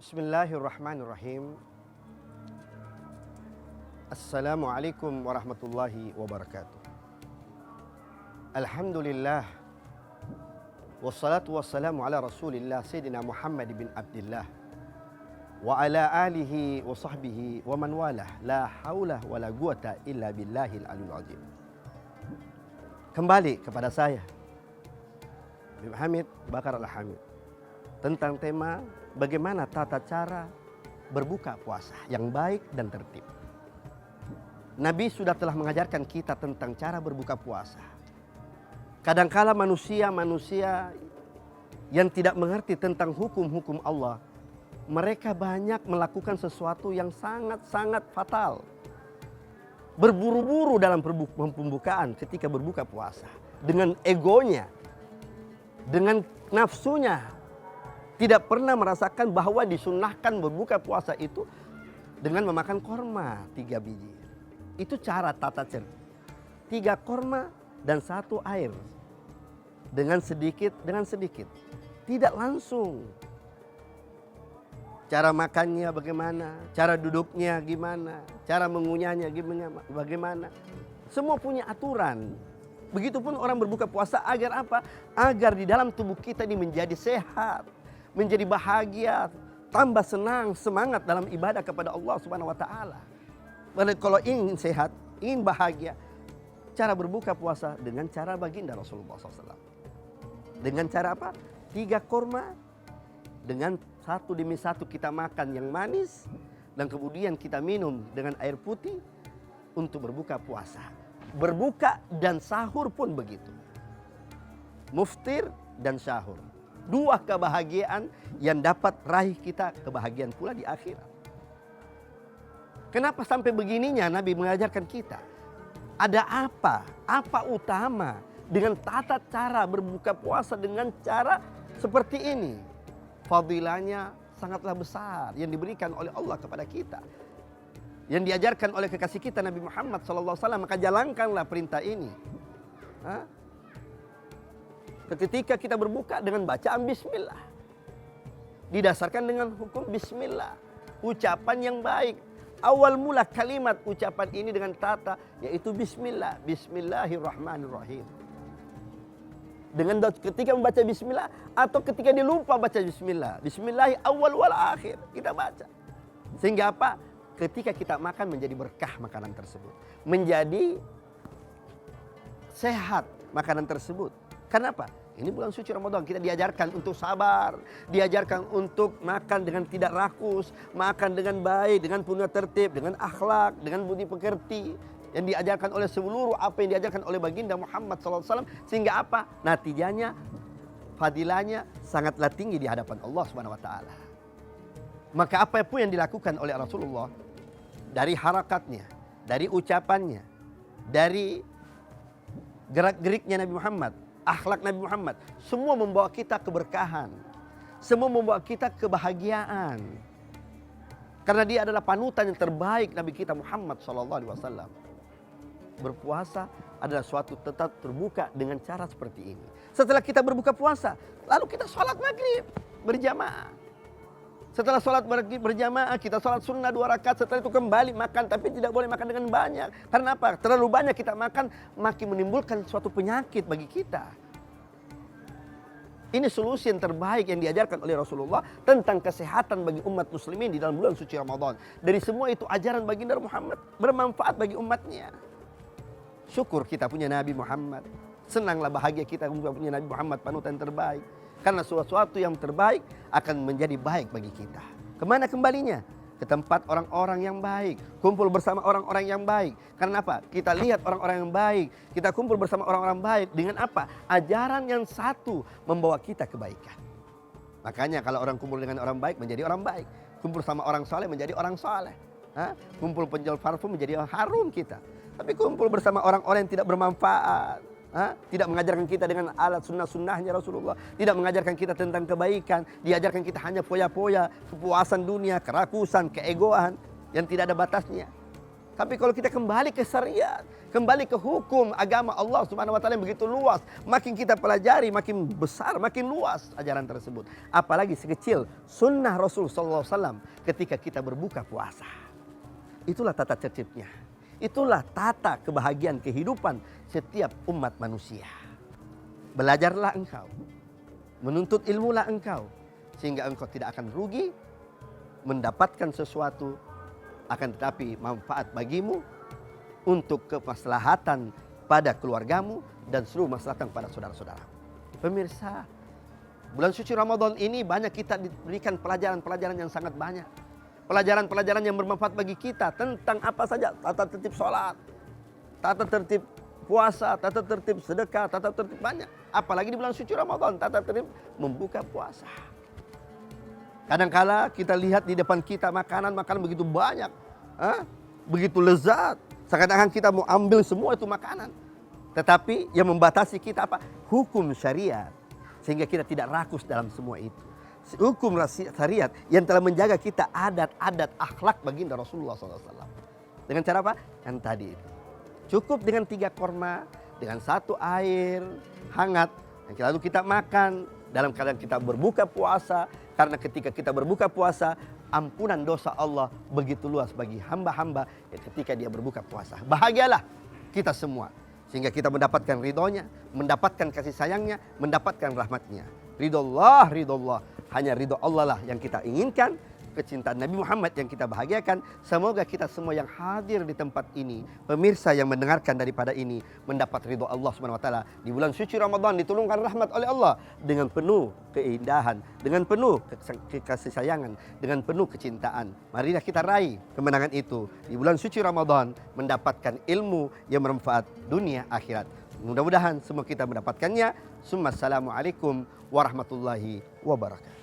Bismillahirrahmanirrahim. Assalamualaikum warahmatullahi wabarakatuh. Alhamdulillah. Wassalatu wassalamu ala rasulillah Sayyidina Muhammad bin Abdullah wa ala alihi wa sahbihi wa man walah. La hawla wa la quwata illa billahil aliyul azim. Kembali kepada saya Habib Hamid Bakar Al-Hamid tentang tema bagaimana tata cara berbuka puasa yang baik dan tertib. Nabi sudah telah mengajarkan kita tentang cara berbuka puasa. Kadangkala manusia yang tidak mengerti tentang hukum-hukum Allah, mereka banyak melakukan sesuatu yang sangat-sangat fatal. Berburu-buru dalam pembukaan ketika berbuka puasa. Dengan egonya, dengan nafsunya. Tidak pernah merasakan bahwa disunahkan berbuka puasa itu dengan memakan korma 3 biji. Itu cara tata cara. 3 korma dan 1 air. Dengan sedikit. Tidak langsung. Cara makannya bagaimana, cara duduknya gimana, cara mengunyahnya bagaimana. Semua punya aturan. Begitupun orang berbuka puasa agar apa? Agar di dalam tubuh kita ini menjadi sehat, menjadi bahagia, tambah senang, semangat dalam ibadah kepada Allah Subhanahu wa taala. Kalau ingin sehat, ingin bahagia, cara berbuka puasa dengan cara baginda Rasulullah SAW. Dengan cara apa? 3 korma, dengan 1 demi 1 kita makan yang manis, dan kemudian kita minum dengan air putih untuk berbuka puasa. Berbuka dan sahur pun begitu. Muftir dan sahur. 2 kebahagiaan yang dapat raih kita kebahagiaan pula di akhirat. Kenapa sampai begininya Nabi mengajarkan kita? Ada apa? Apa utama dengan tata cara berbuka puasa dengan cara seperti ini? Fadilahnya sangatlah besar yang diberikan oleh Allah kepada kita. Yang diajarkan oleh kekasih kita Nabi Muhammad SAW, maka jalankanlah perintah ini. Ketika kita berbuka dengan bacaan bismillah. Didasarkan dengan hukum bismillah. Ucapan yang baik. Awal mula kalimat ucapan ini dengan tata yaitu bismillah. Bismillahirrahmanirrahim. Dengan ketika membaca bismillah atau ketika dia lupa baca bismillah. Bismillahi awal wal akhir. Kita baca. Sehingga apa? Ketika kita makan menjadi berkah makanan tersebut. Menjadi sehat makanan tersebut. Kenapa? Ini bulan suci Ramadan, kita diajarkan untuk sabar, diajarkan untuk makan dengan tidak rakus, makan dengan baik, dengan punya tertib, dengan akhlak, dengan budi pekerti. Yang diajarkan oleh seluruh apa yang diajarkan oleh baginda Muhammad SAW. Sehingga apa? Natijanya, fadilahnya sangatlah tinggi di hadapan Allah Subhanahu wa taala. Maka apa pun yang dilakukan oleh Rasulullah, dari harakatnya, dari ucapannya, dari gerak-geriknya Nabi Muhammad, akhlak Nabi Muhammad, semua membawa kita keberkahan, semua membawa kita kebahagiaan. Karena dia adalah panutan yang terbaik Nabi kita Muhammad SAW. Berpuasa adalah suatu tetap terbuka dengan cara seperti ini. Setelah kita berbuka puasa, lalu kita sholat maghrib berjamaah. Setelah sholat berjamaah, kita sholat sunnah 2 rakaat. Setelah itu kembali makan, tapi tidak boleh makan dengan banyak. Karena apa? Terlalu banyak kita makan, makin menimbulkan suatu penyakit bagi kita. Ini solusi yang terbaik yang diajarkan oleh Rasulullah tentang kesehatan bagi umat muslimin di dalam bulan suci Ramadan. Dari semua itu ajaran baginda Muhammad bermanfaat bagi umatnya. Syukur kita punya Nabi Muhammad. Senanglah bahagia kita punya Nabi Muhammad, panutan terbaik. Karena sesuatu yang terbaik akan menjadi baik bagi kita. Kemana kembalinya? Ke tempat orang-orang yang baik. Kumpul bersama orang-orang yang baik. Karena apa? Kita lihat orang-orang yang baik. Kita kumpul bersama orang-orang baik. Dengan apa? Ajaran yang satu membawa kita kebaikan. Makanya kalau orang kumpul dengan orang baik menjadi orang baik. Kumpul sama orang soleh menjadi orang soleh. Kumpul penjual parfum menjadi harum kita. Tapi kumpul bersama orang-orang yang tidak bermanfaat. Tidak mengajarkan kita dengan alat sunnah-sunnahnya Rasulullah. Tidak mengajarkan kita tentang kebaikan. Diajarkan kita hanya foya-foya, kepuasan dunia, kerakusan, keegoan yang tidak ada batasnya. Tapi kalau kita kembali ke syariat, kembali ke hukum agama Allah Subhanahu wa taala yang begitu luas, makin kita pelajari, makin besar, makin luas ajaran tersebut. Apalagi sekecil sunnah Rasul sallallahu alaihi wasallam ketika kita berbuka puasa. Itulah tata tertibnya. Itulah tata kebahagiaan kehidupan setiap umat manusia. Belajarlah engkau, menuntut ilmulah engkau, sehingga engkau tidak akan rugi mendapatkan sesuatu, akan tetapi manfaat bagimu untuk kemaslahatan pada keluargamu dan seluruh maslahatan pada saudara-saudara. Pemirsa, bulan suci Ramadan ini banyak kita diberikan pelajaran-pelajaran yang sangat banyak. Pelajaran-pelajaran yang bermanfaat bagi kita tentang apa saja, tata tertib sholat, tata tertib puasa, tata tertib sedekah, tata tertib banyak. Apalagi di bulan suci Ramadan, tata tertib membuka puasa. Kadangkala kita lihat di depan kita makanan-makanan begitu banyak, begitu lezat. Seakan-akan kita mau ambil semua itu makanan. Tetapi yang membatasi kita apa? Hukum syariat. Sehingga kita tidak rakus dalam semua itu. Hukum syariat yang telah menjaga kita adat-adat akhlak baginda Rasulullah SAW. Dengan cara apa? Yang tadi itu. Cukup dengan 3 korma, dengan 1 air hangat, yang lalu kita makan dalam keadaan kita berbuka puasa. Karena ketika kita berbuka puasa, ampunan dosa Allah begitu luas bagi hamba-hamba ketika dia berbuka puasa. Bahagialah kita semua. Sehingga kita mendapatkan ridhonya, mendapatkan kasih sayangnya, mendapatkan rahmatnya. Ridhollah, ridhollah. Hanya ridho Allah lah yang kita inginkan. Kecintaan Nabi Muhammad yang kita bahagiakan. Semoga kita semua yang hadir di tempat ini, pemirsa yang mendengarkan daripada ini, mendapat ridho Allah Subhanahu wa taala di bulan suci Ramadan, ditulungkan rahmat oleh Allah dengan penuh keindahan, dengan penuh kasih sayangan, dengan penuh kecintaan. Marilah kita raih kemenangan itu di bulan suci Ramadan, mendapatkan ilmu yang bermanfaat dunia akhirat. Mudah-mudahan semua kita mendapatkannya. Assalamualaikum warahmatullahi wabarakatuh.